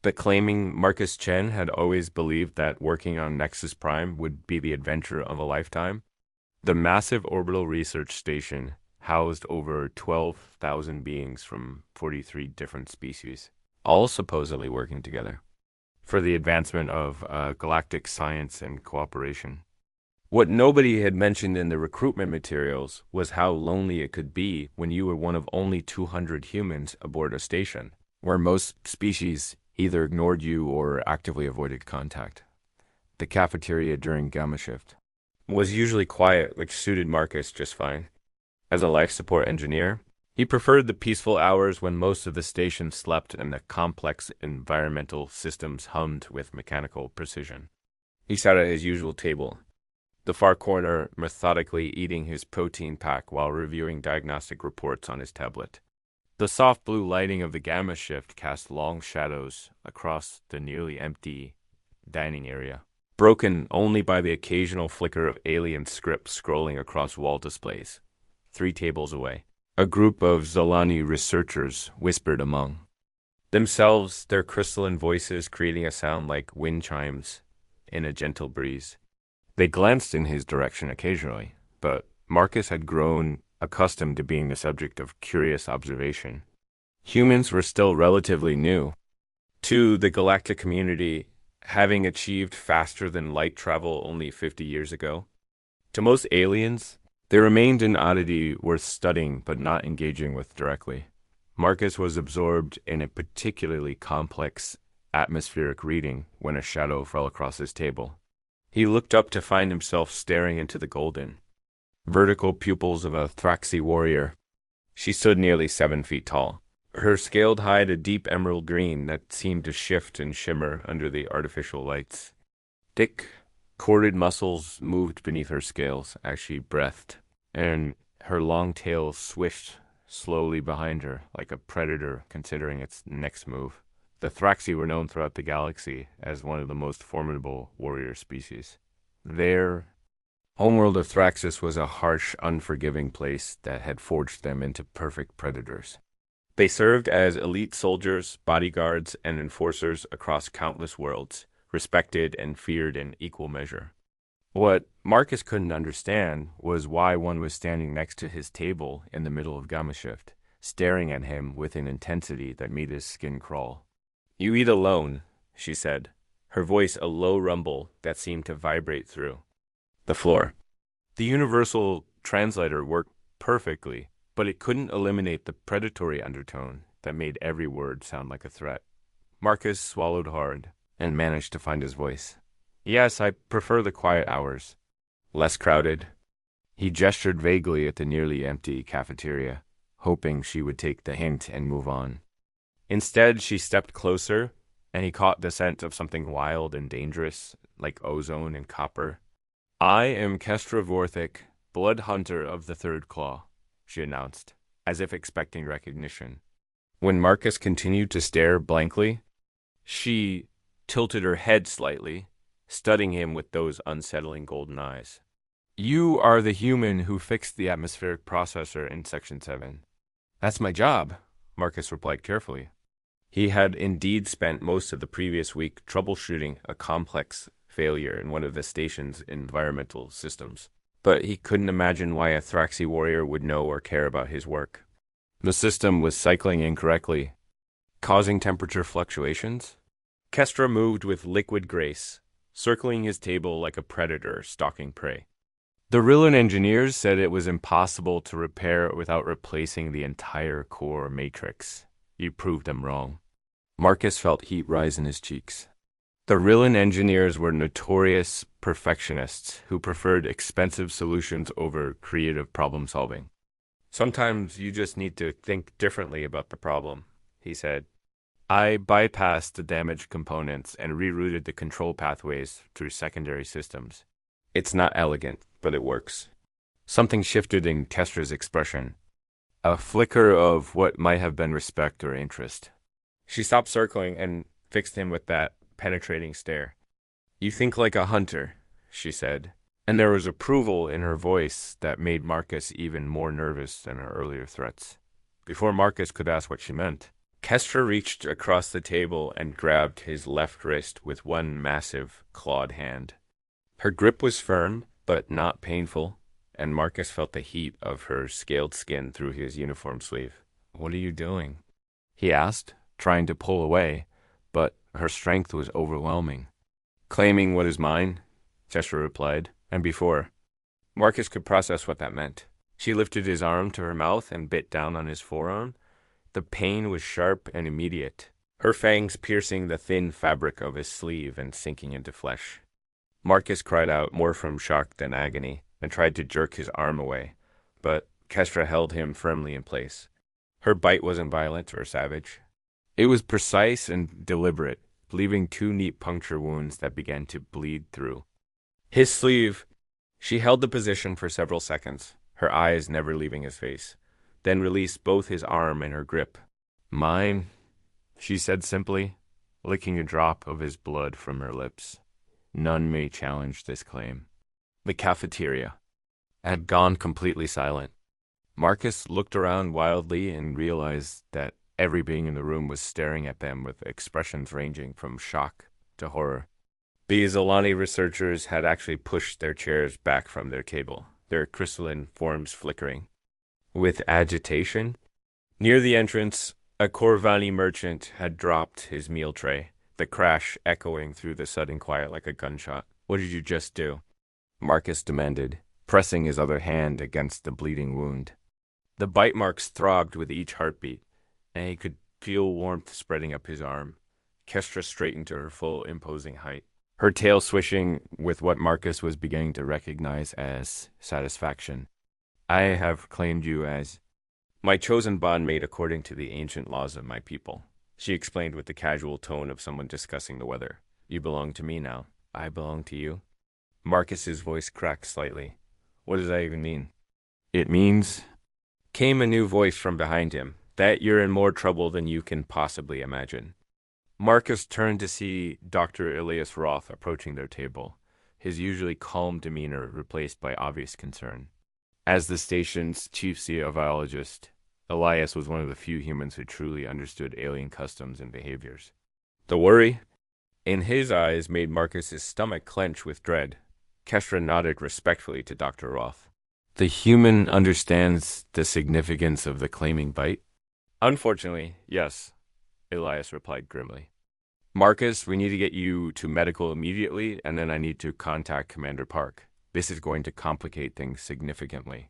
but claiming Marcus Chen had always believed that working on Nexus Prime would be the adventure of a lifetime. The massive orbital research station housed over 12,000 beings from 43 different species, all supposedly working together for the advancement of galactic science and cooperation. What nobody had mentioned in the recruitment materials was how lonely it could be when you were one of only 200 humans aboard a station, where most species either ignored you or actively avoided contact. The cafeteria during gamma shift was usually quiet, which suited Marcus just fine. As a life support engineer, he preferred the peaceful hours when most of the station slept and the complex environmental systems hummed with mechanical precision. He sat at his usual table, the far corner methodically eating his protein pack while reviewing diagnostic reports on his tablet. The soft blue lighting of the gamma shift cast long shadows across the nearly empty dining area, broken only by the occasional flicker of alien script scrolling across wall displays. 3 tables away, a group of Zolani researchers whispered among themselves, their crystalline voices creating a sound like wind chimes in a gentle breeze. They glanced in his direction occasionally, but Marcus had grown accustomed to being the subject of curious observation. Humans were still relatively new to the galactic community, having achieved faster than light travel only 50 years ago. To most aliens, they remained an oddity worth studying but not engaging with directly. Marcus was absorbed in a particularly complex atmospheric reading when a shadow fell across his table. He looked up to find himself staring into the golden, vertical pupils of a Thraxi warrior. She stood nearly 7 feet tall, her scaled hide a deep emerald green that seemed to shift and shimmer under the artificial lights. Thick, corded muscles moved beneath her scales as she breathed, and her long tail swished slowly behind her like a predator considering its next move. The Thraxi were known throughout the galaxy as one of the most formidable warrior species. Their homeworld of Thraxis was a harsh, unforgiving place that had forged them into perfect predators. They served as elite soldiers, bodyguards, and enforcers across countless worlds, respected and feared in equal measure. What Marcus couldn't understand was why one was standing next to his table in the middle of Gamma Shift, staring at him with an intensity that made his skin crawl. "You eat alone," she said, her voice a low rumble that seemed to vibrate through the floor. The universal translator worked perfectly, but it couldn't eliminate the predatory undertone that made every word sound like a threat. Marcus swallowed hard and managed to find his voice. "Yes, I prefer the quiet hours. Less crowded." He gestured vaguely at the nearly empty cafeteria, hoping she would take the hint and move on. Instead, she stepped closer, and he caught the scent of something wild and dangerous, like ozone and copper. "I am Kestra Vorthic, blood hunter of the Third Claw," she announced, as if expecting recognition. When Marcus continued to stare blankly, she tilted her head slightly, studying him with those unsettling golden eyes. "You are the human who fixed the atmospheric processor in Section 7. "That's my job," Marcus replied carefully. He had indeed spent most of the previous week troubleshooting a complex failure in one of the station's environmental systems, but he couldn't imagine why a Thraxi warrior would know or care about his work. The system was cycling incorrectly, causing temperature fluctuations. Kestra moved with liquid grace, circling his table like a predator stalking prey. The Rillan engineers said it was impossible to repair without replacing the entire core matrix. You proved them wrong. Marcus felt heat rise in his cheeks. The Rillan engineers were notorious perfectionists who preferred expensive solutions over creative problem solving. "Sometimes you just need to think differently about the problem," he said. "I bypassed the damaged components and rerouted the control pathways through secondary systems. It's not elegant, but it works." Something shifted in Kestra's expression, a flicker of what might have been respect or interest. She stopped circling and fixed him with that penetrating stare. "You think like a hunter," she said, and there was approval in her voice that made Marcus even more nervous than her earlier threats. Before Marcus could ask what she meant, Kestra reached across the table and grabbed his left wrist with one massive, clawed hand. Her grip was firm, but not painful, and Marcus felt the heat of her scaled skin through his uniform sleeve. "What are you doing?" he asked, trying to pull away, but her strength was overwhelming. "Claiming what is mine," Kestra replied, and before Marcus could process what that meant, she lifted his arm to her mouth and bit down on his forearm. The pain was sharp and immediate, her fangs piercing the thin fabric of his sleeve and sinking into flesh. Marcus cried out more from shock than agony and tried to jerk his arm away, but Kestra held him firmly in place. Her bite wasn't violent or savage. It was precise and deliberate, leaving two neat puncture wounds that began to bleed through his sleeve. She held the position for several seconds, her eyes never leaving his face, then released both his arm and her grip. "Mine," she said simply, licking a drop of his blood from her lips. "None may challenge this claim." The cafeteria had gone completely silent. Marcus looked around wildly and realized that every being in the room was staring at them with expressions ranging from shock to horror. The Zolani researchers had actually pushed their chairs back from their table, their crystalline forms flickering with agitation. Near the entrance, a Corvani merchant had dropped his meal tray, the crash echoing through the sudden quiet like a gunshot. "What did you just do?" Marcus demanded, pressing his other hand against the bleeding wound. The bite marks throbbed with each heartbeat, and he could feel warmth spreading up his arm. Kestra straightened to her full, imposing height, her tail swishing with what Marcus was beginning to recognize as satisfaction. "I have claimed you as my chosen bondmate according to the ancient laws of my people," she explained with the casual tone of someone discussing the weather. "You belong to me now. I belong to you." Marcus's voice cracked slightly. "What does that even mean?" "It means," came a new voice from behind him, "that you're in more trouble than you can possibly imagine." Marcus turned to see Dr. Elias Roth approaching their table, his usually calm demeanor replaced by obvious concern. As the station's chief biologist, Elias was one of the few humans who truly understood alien customs and behaviors. The worry in his eyes made Marcus's stomach clench with dread. Kestra nodded respectfully to Dr. Roth. "The human understands the significance of the claiming bite?" "Unfortunately, yes," Elias replied grimly. "Marcus, we need to get you to medical immediately, and then I need to contact Commander Park. This is going to complicate things significantly."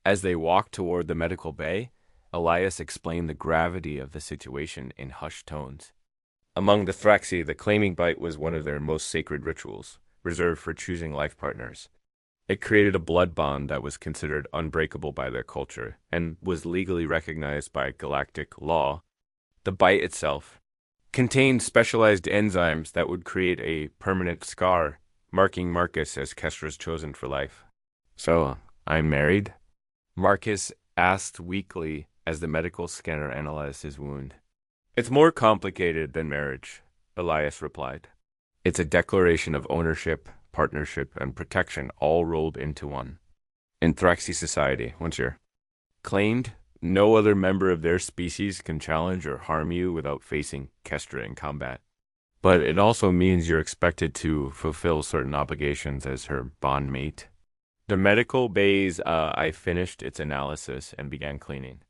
As they walked toward the medical bay, Elias explained the gravity of the situation in hushed tones. Among the Thraxi, the claiming bite was one of their most sacred rituals, reserved for choosing life partners. It created a blood bond that was considered unbreakable by their culture and was legally recognized by galactic law. The bite itself contained specialized enzymes that would create a permanent scar, marking Marcus as Kestra's chosen for life. "So, I'm married?" Marcus asked weakly as the medical scanner analyzed his wound. "It's more complicated than marriage," Elias replied. "It's a declaration of ownership, partnership, and protection all rolled into one. In Thraxi society, once you're claimed, no other member of their species can challenge or harm you without facing Kestra in combat. But it also means you're expected to fulfill certain obligations as her bondmate." The medical bay's I finished its analysis and began cleaning.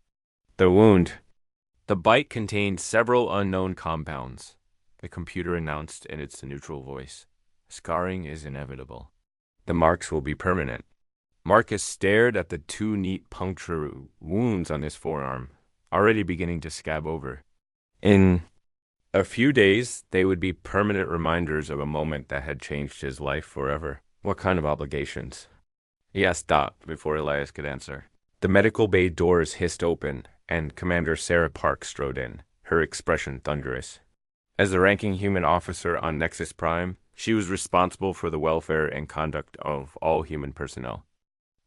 The bite contained several unknown compounds, the computer announced in its neutral voice. "Scarring is inevitable. The marks will be permanent." Marcus stared at the two neat puncture wounds on his forearm, already beginning to scab over. In a few days, they would be permanent reminders of a moment that had changed his life forever. "What kind of obligations?" he asked Dot before Elias could answer. The medical bay doors hissed open, and Commander Sarah Park strode in, her expression thunderous. As the ranking human officer on Nexus Prime, she was responsible for the welfare and conduct of all human personnel.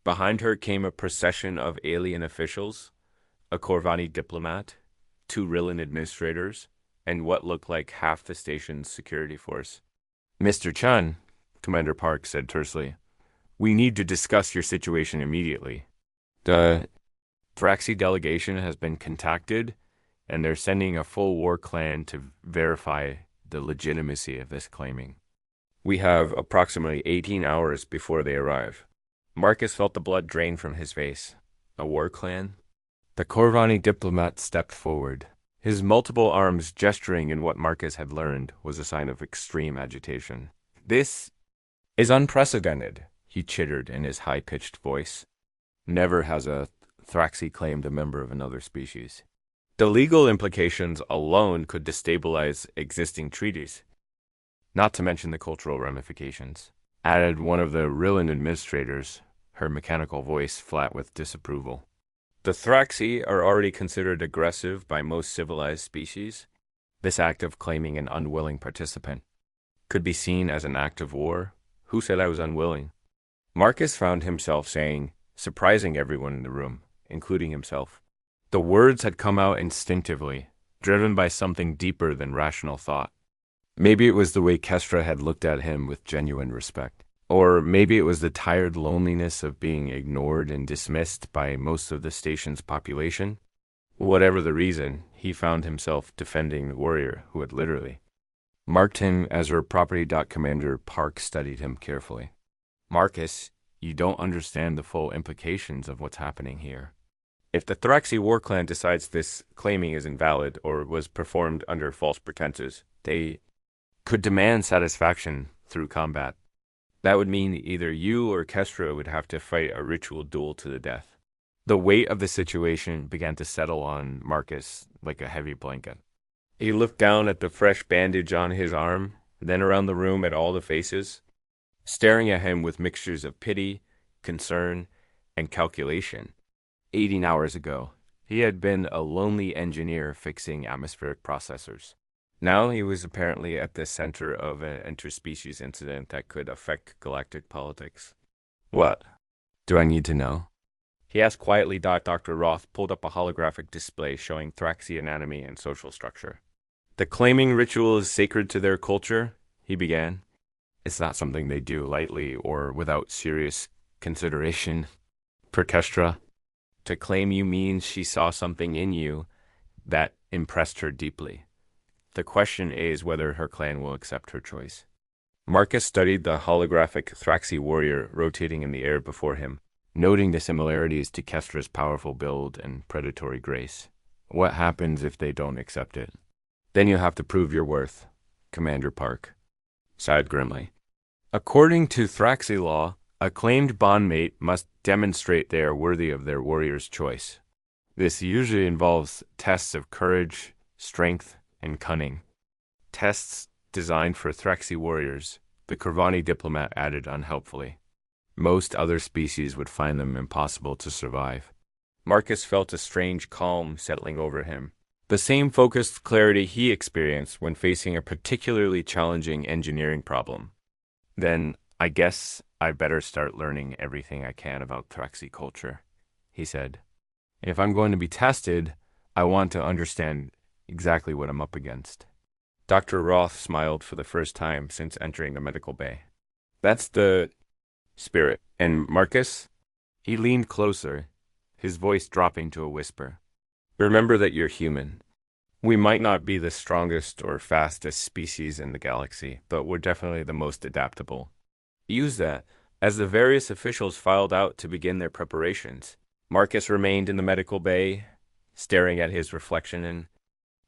Behind her came a procession of alien officials, a Corvani diplomat, 2 Rillan administrators, and what looked like half the station's security force. "Mr. Chun," Commander Park said tersely, "we need to discuss your situation immediately. The Thraxi delegation has been contacted, and they're sending a full war clan to verify the legitimacy of this claiming. We have approximately 18 hours before they arrive. Marcus felt the blood drain from his face. A war clan? The Corvani diplomat stepped forward. His multiple arms gesturing in what Marcus had learned was a sign of extreme agitation. "This is unprecedented," he chittered in his high-pitched voice. "Never has a Thraxi claimed a member of another species. The legal implications alone could destabilize existing treaties, not to mention the cultural ramifications," added one of the Rillan administrators, her mechanical voice flat with disapproval. "The Thraxi are already considered aggressive by most civilized species. This act of claiming an unwilling participant could be seen as an act of war. Who said I was unwilling?" Marcus found himself saying, surprising everyone in the room, including himself. The words had come out instinctively, driven by something deeper than rational thought. Maybe it was the way Kestra had looked at him with genuine respect. Or maybe it was the tired loneliness of being ignored and dismissed by most of the station's population. Whatever the reason, he found himself defending the warrior who had literally marked him as her property. Commander Park studied him carefully. "Marcus, you don't understand the full implications of what's happening here. If the Thraxi war clan decides this claiming is invalid or was performed under false pretenses, they could demand satisfaction through combat. That would mean either you or Kestra would have to fight a ritual duel to the death." The weight of the situation began to settle on Marcus like a heavy blanket. He looked down at the fresh bandage on his arm, then around the room at all the faces, staring at him with mixtures of pity, concern, and calculation. 18 hours ago, he had been a lonely engineer fixing atmospheric processors. Now he was apparently at the center of an interspecies incident that could affect galactic politics. "What do I need to know?" he asked quietly. Dr. Roth pulled up a holographic display showing Thraxi anatomy and social structure. "The claiming ritual is sacred to their culture," he began. "It's not something they do lightly or without serious consideration. For Kestra, to claim you means she saw something in you that impressed her deeply. The question is whether her clan will accept her choice." Marcus studied the holographic Thraxi warrior rotating in the air before him, noting the similarities to Kestra's powerful build and predatory grace. "What happens if they don't accept it?" "Then you have to prove your worth," Commander Park sighed grimly. "According to Thraxi law, a claimed bondmate must demonstrate they are worthy of their warrior's choice. This usually involves tests of courage, strength, and cunning. Tests designed for Thraxi warriors," the Corvani diplomat added unhelpfully. "Most other species would find them impossible to survive." Marcus felt a strange calm settling over him, the same focused clarity he experienced when facing a particularly challenging engineering problem. "Then I guess I better start learning everything I can about Thraxi culture," he said. "If I'm going to be tested, I want to understand exactly what I'm up against." Dr. Roth smiled for the first time since entering the medical bay. "That's the spirit. And Marcus?" He leaned closer, his voice dropping to a whisper. "Remember that you're human. We might not be the strongest or fastest species in the galaxy, but we're definitely the most adaptable. Use that." As the various officials filed out to begin their preparations, Marcus remained in the medical bay, staring at his reflection in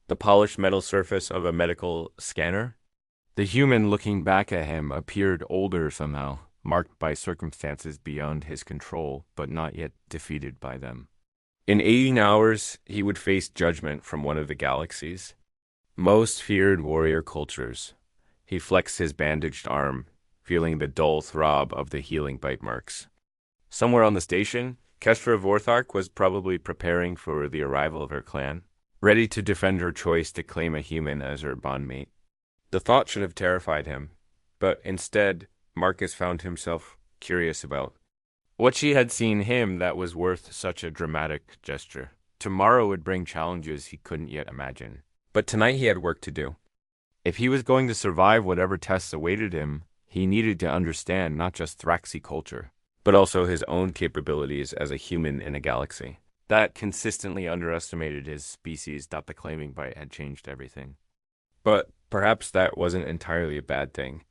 the polished metal surface of a medical scanner. The human looking back at him appeared older somehow, marked by circumstances beyond his control, but not yet defeated by them. In 18 hours, he would face judgment from one of the galaxy's most feared warrior cultures. He flexed his bandaged arm, feeling the dull throb of the healing bite marks. Somewhere on the station, Kestra Vorthark was probably preparing for the arrival of her clan, ready to defend her choice to claim a human as her bondmate. The thought should have terrified him, but instead, Marcus found himself curious about what she had seen him that was worth such a dramatic gesture. Tomorrow would bring challenges he couldn't yet imagine, but tonight he had work to do. If he was going to survive whatever tests awaited him, he needed to understand not just Thraxi culture, but also his own capabilities as a human in a galaxy. that consistently underestimated his species that the claiming bite had changed everything. But perhaps that wasn't entirely a bad thing.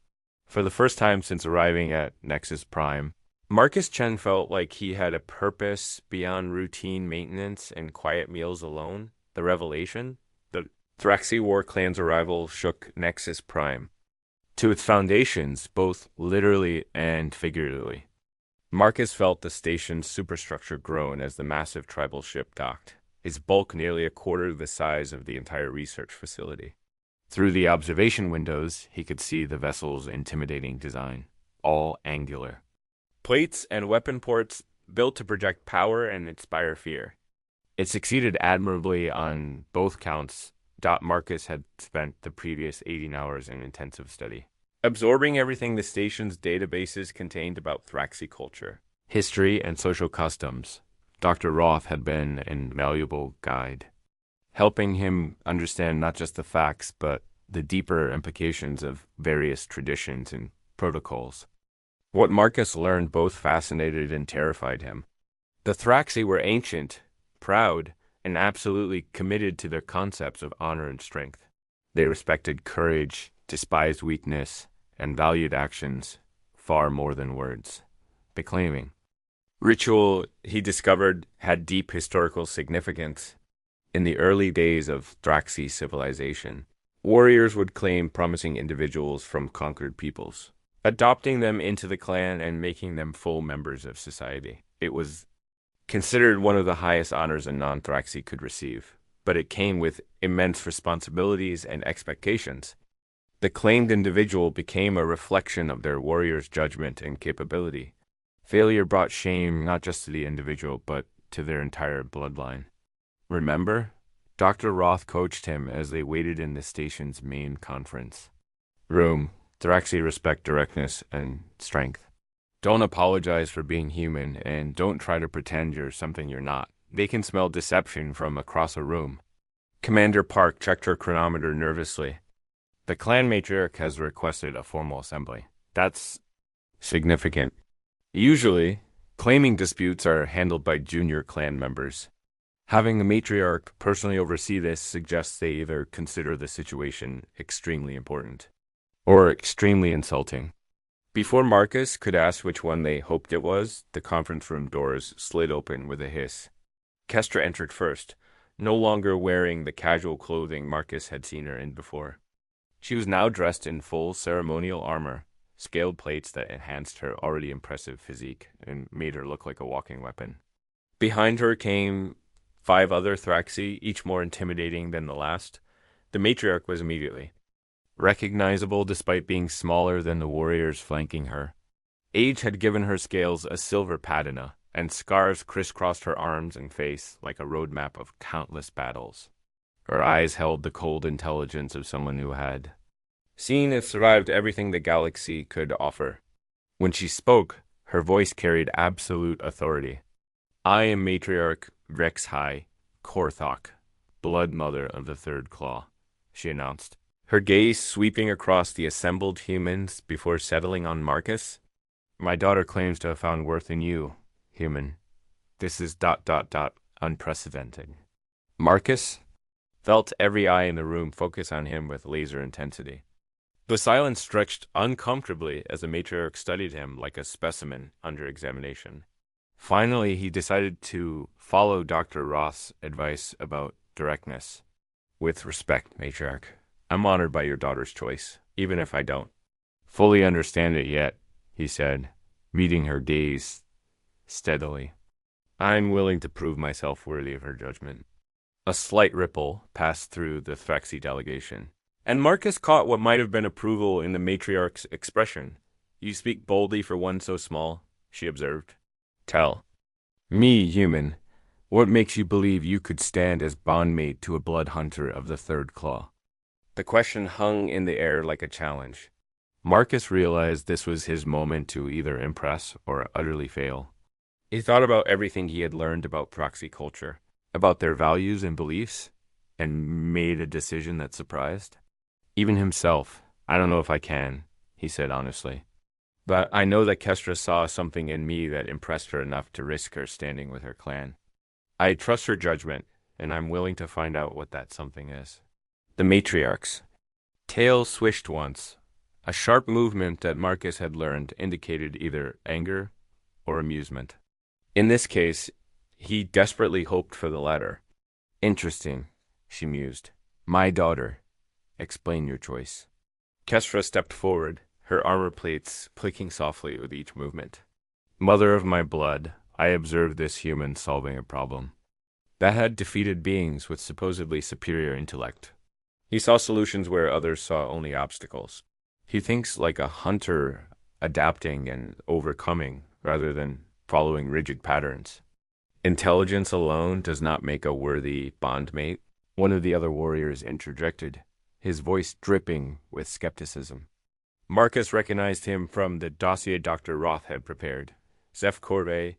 For the first time since arriving at Nexus Prime, Marcus Chen felt like he had a purpose beyond routine maintenance and quiet meals alone. The revelation, the Thraxi War clan's arrival shook Nexus Prime to its foundations, both literally and figuratively. Marcus felt the station's superstructure groan as the massive tribal ship docked, its bulk nearly a quarter the size of the entire research facility. Through the observation windows, he could see the vessel's intimidating design, all angular. Plates and weapon ports built to project power and inspire fear. It succeeded admirably on both counts. Marcus had spent the previous 18 hours in intensive study, absorbing everything the station's databases contained about Thraxi culture, history, and social customs. Dr. Roth had been an invaluable guide, helping him understand not just the facts, but the deeper implications of various traditions and protocols. What Marcus learned both fascinated and terrified him. The Thraxi were ancient, proud, and absolutely committed to their concepts of honor and strength. They respected courage, despised weakness, and valued actions far more than words. Beclaiming. Ritual, he discovered, had deep historical significance. In the early days of Thraxi civilization, warriors would claim promising individuals from conquered peoples, adopting them into the clan and making them full members of society. It was considered one of the highest honors a non-Thraxi could receive, but it came with immense responsibilities and expectations. The claimed individual became a reflection of their warrior's judgment and capability. Failure brought shame not just to the individual, but to their entire bloodline. Remember? Dr. Roth coached him as they waited in the station's main conference room. Thraxi respect directness and strength. Don't apologize for being human, and don't try to pretend you're something you're not. They can smell deception from across a room. Commander Park checked her chronometer nervously. The clan matriarch has requested a formal assembly. That's significant. Usually, claiming disputes are handled by junior clan members. Having the matriarch personally oversee this suggests they either consider the situation extremely important or extremely insulting. Before Marcus could ask which one they hoped it was, the conference room doors slid open with a hiss. Kestra entered first, no longer wearing the casual clothing Marcus had seen her in before. She was now dressed in full ceremonial armor, scaled plates that enhanced her already impressive physique and made her look like a walking weapon. Behind her came 5 other Thraxi, each more intimidating than the last. The matriarch was immediately recognizable despite being smaller than the warriors flanking her. Age had given her scales a silver patina, and scars crisscrossed her arms and face like a roadmap of countless battles. Her eyes held the cold intelligence of someone who had seen and survived everything the galaxy could offer. When she spoke, her voice carried absolute authority. I am Matriarch Rex High, Korthok, Blood Mother of the Third Claw, she announced, her gaze sweeping across the assembled humans before settling on Marcus. My daughter claims to have found worth in you, human. This is ... unprecedented. Marcus felt every eye in the room focus on him with laser intensity. The silence stretched uncomfortably as the matriarch studied him like a specimen under examination. Finally, he decided to follow Dr. Roth's advice about directness. With respect, matriarch, I'm honored by your daughter's choice, even if I don't fully understand it yet, he said, meeting her gaze steadily. I'm willing to prove myself worthy of her judgment. A slight ripple passed through the Thraxi delegation, and Marcus caught what might have been approval in the matriarch's expression. You speak boldly for one so small, she observed. Tell me, human, what makes you believe you could stand as bondmate to a blood hunter of the Third Claw? The question hung in the air like a challenge. Marcus realized this was his moment to either impress or utterly fail. He thought about everything he had learned about Thraxi culture, about their values and beliefs, and made a decision that surprised. Even himself, I don't know if I can, he said honestly. But I know that Kestra saw something in me that impressed her enough to risk her standing with her clan. I trust her judgment, and I'm willing to find out what that something is. The matriarch's tail swished once. A sharp movement that Marcus had learned indicated either anger or amusement. In this case, he desperately hoped for the latter. Interesting, she mused. My daughter. Explain your choice. Kestra stepped forward, her armor plates clicking softly with each movement. Mother of my blood, I observed this human solving a problem that had defeated beings with supposedly superior intellect. He saw solutions where others saw only obstacles. He thinks like a hunter, adapting and overcoming rather than following rigid patterns. Intelligence alone does not make a worthy bondmate, one of the other warriors interjected, his voice dripping with skepticism. Marcus recognized him from the dossier Dr. Roth had prepared. Zeph Corvey,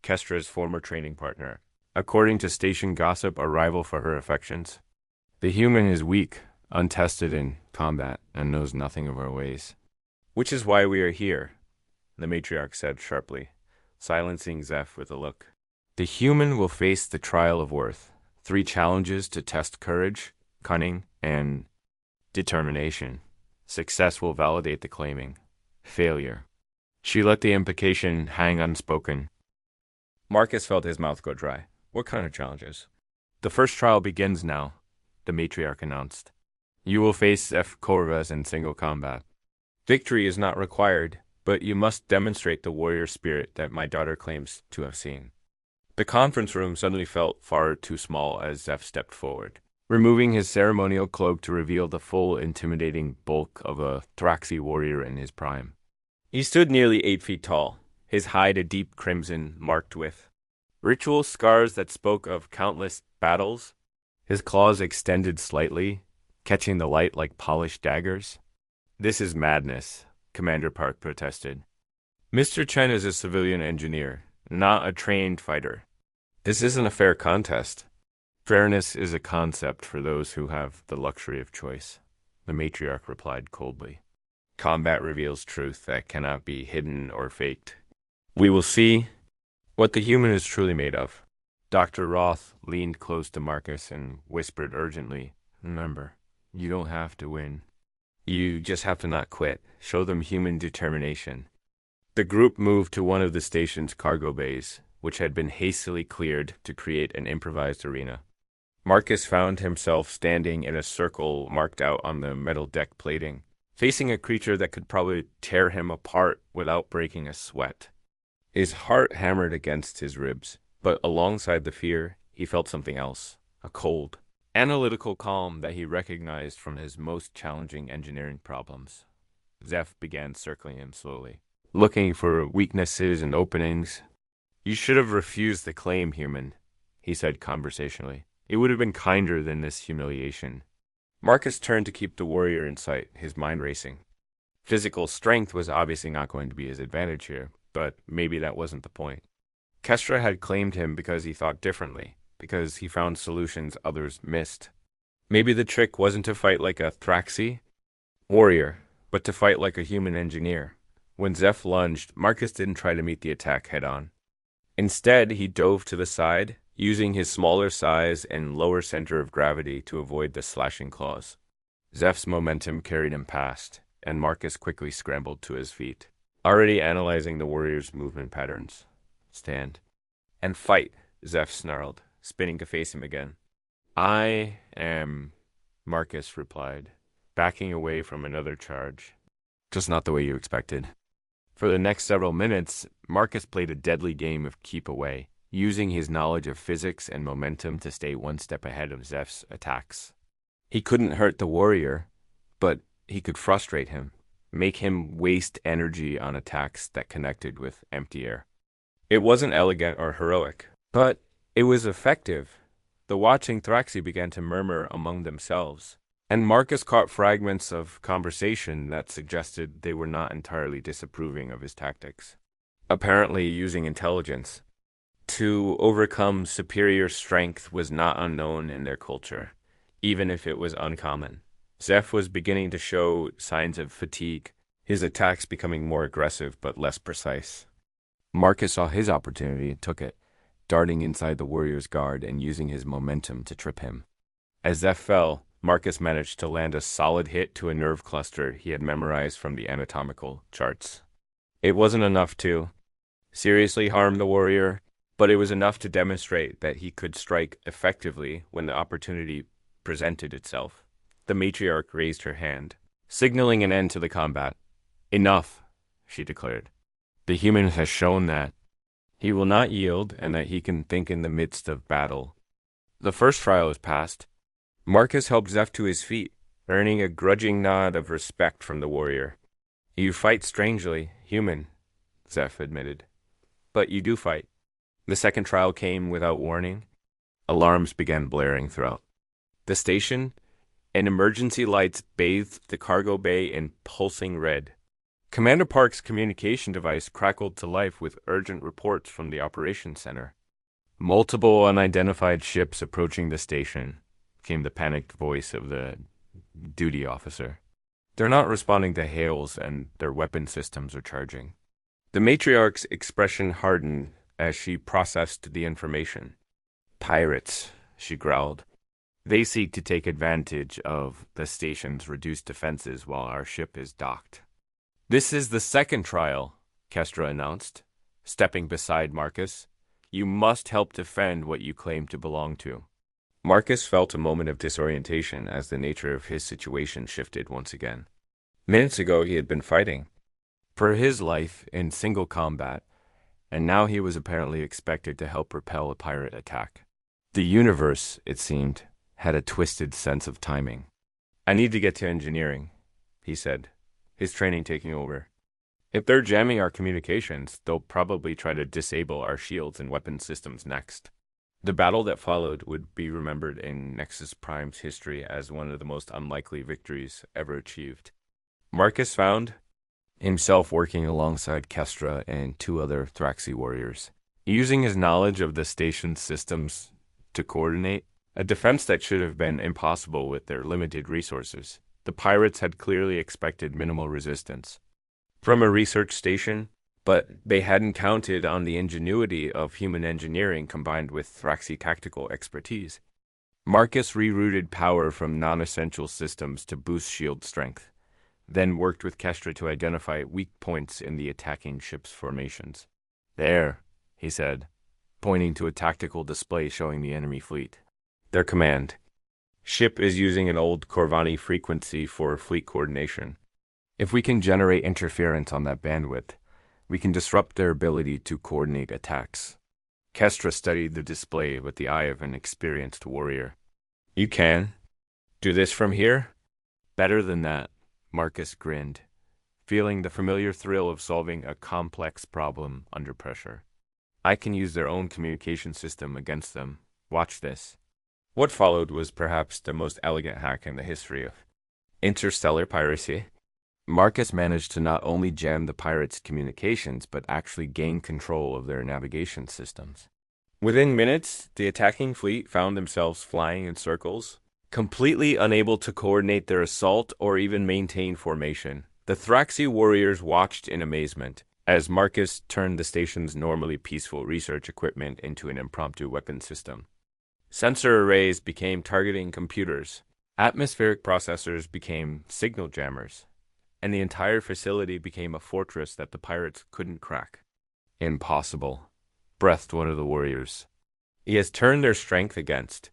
Kestra's former training partner. According to station gossip, a rival for her affections. The human is weak, untested in combat, and knows nothing of our ways. Which is why we are here, the matriarch said sharply, silencing Zeph with a look. The human will face the trial of worth, 3 challenges to test courage, cunning, and determination. Success will validate the claiming. Failure. She let the implication hang unspoken. Marcus felt his mouth go dry. What kind of challenges? The first trial begins now, the matriarch announced. You will face F. Corvus in single combat. Victory is not required, but you must demonstrate the warrior spirit that my daughter claims to have seen. The conference room suddenly felt far too small as Zeph stepped forward, removing his ceremonial cloak to reveal the full intimidating bulk of a Thraxi warrior in his prime. He stood nearly 8 feet tall, his hide a deep crimson marked with ritual scars that spoke of countless battles, his claws extended slightly, catching the light like polished daggers. This is madness, Commander Park protested. Mr. Chen is a civilian engineer, not a trained fighter. This isn't a fair contest. Fairness is a concept for those who have the luxury of choice, the matriarch replied coldly. Combat reveals truth that cannot be hidden or faked. We will see what the human is truly made of. Dr. Roth leaned close to Marcus and whispered urgently, remember, you don't have to win. You just have to not quit. Show them human determination. The group moved to one of the station's cargo bays, which had been hastily cleared to create an improvised arena. Marcus found himself standing in a circle marked out on the metal deck plating, facing a creature that could probably tear him apart without breaking a sweat. His heart hammered against his ribs, but alongside the fear, he felt something else, a cold, analytical calm that he recognized from his most challenging engineering problems. Zeph began circling him slowly, looking for weaknesses and openings. You should have refused the claim, human, he said conversationally. It would have been kinder than this humiliation. Marcus turned to keep the warrior in sight, his mind racing. Physical strength was obviously not going to be his advantage here, but maybe that wasn't the point. Kestra had claimed him because he thought differently, because he found solutions others missed. Maybe the trick wasn't to fight like a Thraxi warrior, but to fight like a human engineer. When Zeph lunged, Marcus didn't try to meet the attack head-on. Instead, he dove to the side, using his smaller size and lower center of gravity to avoid the slashing claws. Zeph's momentum carried him past, and Marcus quickly scrambled to his feet, already analyzing the warrior's movement patterns. Stand. And fight, Zeph snarled, spinning to face him again. I am, Marcus replied, backing away from another charge. Just not the way you expected. For the next several minutes, Marcus played a deadly game of keep away, using his knowledge of physics and momentum to stay one step ahead of Zeph's attacks. He couldn't hurt the warrior, but he could frustrate him, make him waste energy on attacks that connected with empty air. It wasn't elegant or heroic, but it was effective. The watching Thraxi began to murmur among themselves, and Marcus caught fragments of conversation that suggested they were not entirely disapproving of his tactics. Apparently using intelligence to overcome superior strength was not unknown in their culture, even if it was uncommon. Zeph was beginning to show signs of fatigue, his attacks becoming more aggressive but less precise. Marcus saw his opportunity and took it, darting inside the warrior's guard and using his momentum to trip him. As Zeph fell, Marcus managed to land a solid hit to a nerve cluster he had memorized from the anatomical charts. It wasn't enough to seriously harm the warrior, but it was enough to demonstrate that he could strike effectively when the opportunity presented itself. The matriarch raised her hand, signaling an end to the combat. "Enough," she declared. "The human has shown that he will not yield and that he can think in the midst of battle." The first trial is passed. Marcus helped Zeph to his feet, earning a grudging nod of respect from the warrior. "You fight strangely, human," Zeph admitted. "But you do fight." The second trial came without warning. Alarms began blaring throughout the station, and emergency lights bathed the cargo bay in pulsing red. Commander Park's communication device crackled to life with urgent reports from the operations center. "Multiple unidentified ships approaching the station," came the panicked voice of the duty officer. "They're not responding to hails, and their weapon systems are charging." The matriarch's expression hardened as she processed the information. "Pirates," she growled. "They seek to take advantage of the station's reduced defenses while our ship is docked." "This is the second trial," Kestra announced, stepping beside Marcus. "You must help defend what you claim to belong to." Marcus felt a moment of disorientation as the nature of his situation shifted once again. Minutes ago he had been fighting for his life in single combat, and now he was apparently expected to help repel a pirate attack. The universe, it seemed, had a twisted sense of timing. "I need to get to engineering," he said, his training taking over. "If they're jamming our communications, they'll probably try to disable our shields and weapon systems next." The battle that followed would be remembered in Nexus Prime's history as one of the most unlikely victories ever achieved. Marcus found himself working alongside Kestra and two other Thraxi warriors, using his knowledge of the station's systems to coordinate a defense that should have been impossible with their limited resources. The pirates had clearly expected minimal resistance from a research station, but they hadn't counted on the ingenuity of human engineering combined with Thraxi tactical expertise. Marcus rerouted power from non-essential systems to boost shield strength, then worked with Kestra to identify weak points in the attacking ship's formations. "There," he said, pointing to a tactical display showing the enemy fleet. "Their command. Ship is using an old Corvani frequency for fleet coordination. If we can generate interference on that bandwidth, we can disrupt their ability to coordinate attacks." Kestra studied the display with the eye of an experienced warrior. "You can do this from here?" "Better than that," Marcus grinned, feeling the familiar thrill of solving a complex problem under pressure. "I can use their own communication system against them. Watch this." What followed was perhaps the most elegant hack in the history of interstellar piracy. Marcus managed to not only jam the pirates' communications, but actually gain control of their navigation systems. Within minutes, the attacking fleet found themselves flying in circles, completely unable to coordinate their assault or even maintain formation. The Thraxi warriors watched in amazement as Marcus turned the station's normally peaceful research equipment into an impromptu weapon system. Sensor arrays became targeting computers, atmospheric processors became signal jammers, and the entire facility became a fortress that the pirates couldn't crack. "Impossible," breathed one of the warriors. "He has turned their strength against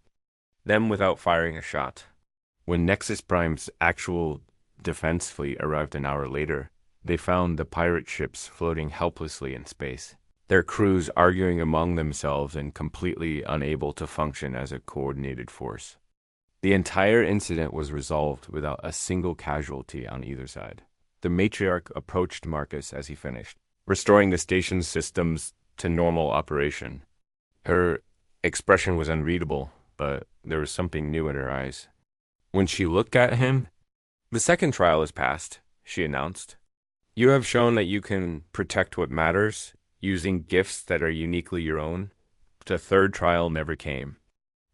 them without firing a shot." When Nexus Prime's actual defense fleet arrived an hour later, they found the pirate ships floating helplessly in space, their crews arguing among themselves and completely unable to function as a coordinated force. The entire incident was resolved without a single casualty on either side. The matriarch approached Marcus as he finished, restoring the station's systems to normal operation. Her expression was unreadable, but there was something new in her eyes. When she looked at him, "The second trial is passed," she announced. "You have shown that you can protect what matters, using gifts that are uniquely your own." The third trial never came.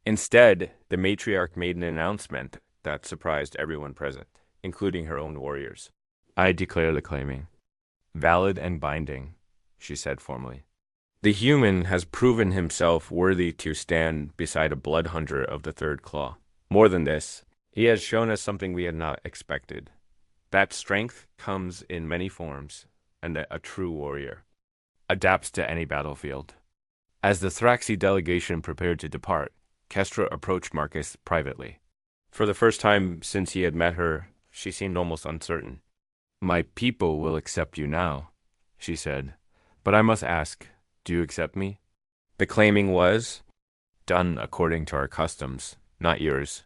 Instead, the matriarch made an announcement that surprised everyone present, including her own warriors. "I declare the claiming valid and binding," she said formally. The human has proven himself worthy to stand beside a blood hunter of the third claw. More than this, he has shown us something we had not expected. That strength comes in many forms, and that a true warrior adapts to any battlefield. As the Thraxi delegation prepared to depart, Kestra approached Marcus privately. For the first time since he had met her, she seemed almost uncertain. "My people will accept you now," she said. "But I must ask, do you accept me?" The claiming was, "Done according to our customs, not yours.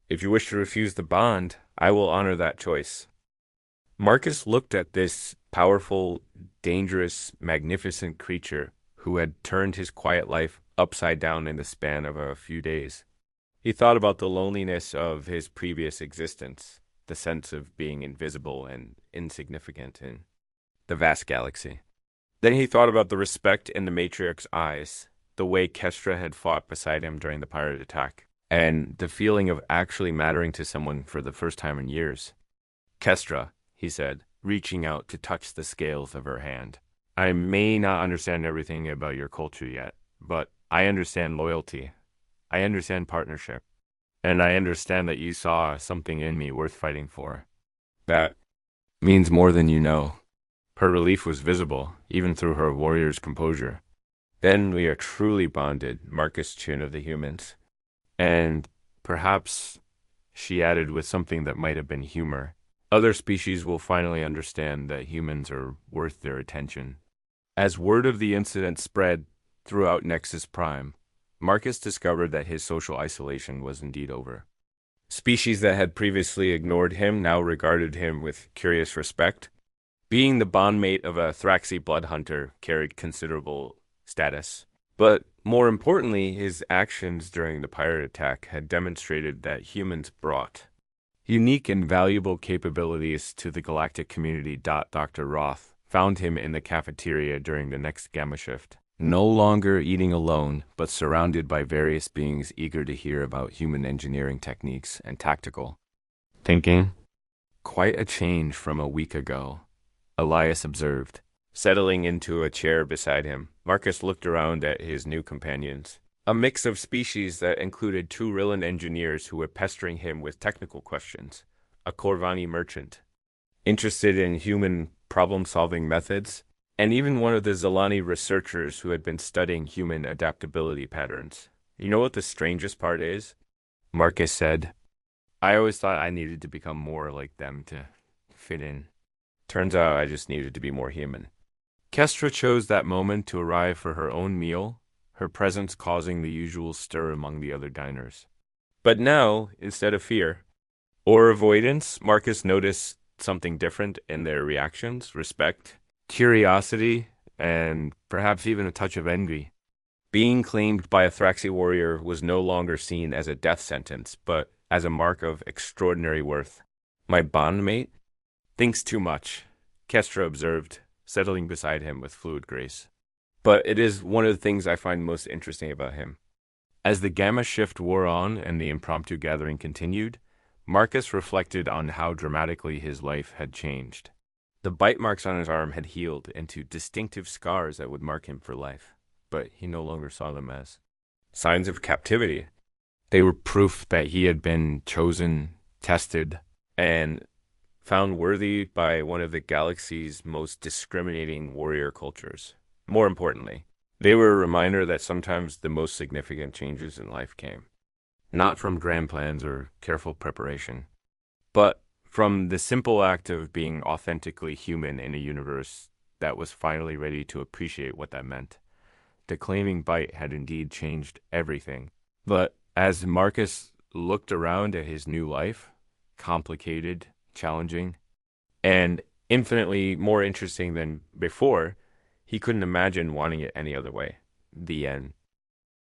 If you wish to refuse the bond, I will honor that choice." Marcus looked at this powerful, dangerous, magnificent creature who had turned his quiet life upside down in the span of a few days. He thought about the loneliness of his previous existence, the sense of being invisible and insignificant in the vast galaxy. Then he thought about the respect in the matriarch's eyes, the way Kestra had fought beside him during the pirate attack, and the feeling of actually mattering to someone for the first time in years. "Kestra," he said, reaching out to touch the scales of her hand. "I may not understand everything about your culture yet, but I understand loyalty. I understand partnership. And I understand that you saw something in me worth fighting for. That means more than you know." Her relief was visible, even through her warrior's composure. "Then we are truly bonded, Marcus Chin of the humans. And perhaps," she added with something that might have been humor, "other species will finally understand that humans are worth their attention." As word of the incident spread throughout Nexus Prime, Marcus discovered that his social isolation was indeed over. Species that had previously ignored him now regarded him with curious respect. Being the bondmate of a Thraxi blood hunter carried considerable status. But more importantly, his actions during the pirate attack had demonstrated that humans brought unique and valuable capabilities to the galactic community. Dr. Roth found him in the cafeteria during the next gamma shift, no longer eating alone, but surrounded by various beings eager to hear about human engineering techniques and tactical thinking. "Quite a change from a week ago," Elias observed. Settling into a chair beside him, Marcus looked around at his new companions, a mix of species that included two Rillan engineers who were pestering him with technical questions, a Corvani merchant, interested in human problem-solving methods, and even one of the Zalani researchers who had been studying human adaptability patterns. "You know what the strangest part is?" Marcus said. "I always thought I needed to become more like them to fit in. Turns out I just needed to be more human." Kestra chose that moment to arrive for her own meal, her presence causing the usual stir among the other diners. But now, instead of fear or avoidance, Marcus noticed something different in their reactions: respect, curiosity, and perhaps even a touch of envy. Being claimed by a Thraxi warrior was no longer seen as a death sentence, but as a mark of extraordinary worth. "My bondmate thinks too much," Kestra observed, settling beside him with fluid grace. "But it is one of the things I find most interesting about him." As the gamma shift wore on and the impromptu gathering continued, Marcus reflected on how dramatically his life had changed. The bite marks on his arm had healed into distinctive scars that would mark him for life, but he no longer saw them as signs of captivity. They were proof that he had been chosen, tested, and found worthy by one of the galaxy's most discriminating warrior cultures. More importantly, they were a reminder that sometimes the most significant changes in life came not from grand plans or careful preparation, but from the simple act of being authentically human in a universe that was finally ready to appreciate what that meant. The claiming bite had indeed changed everything. But as Marcus looked around at his new life, complicated, challenging, and infinitely more interesting than before, he couldn't imagine wanting it any other way. The end.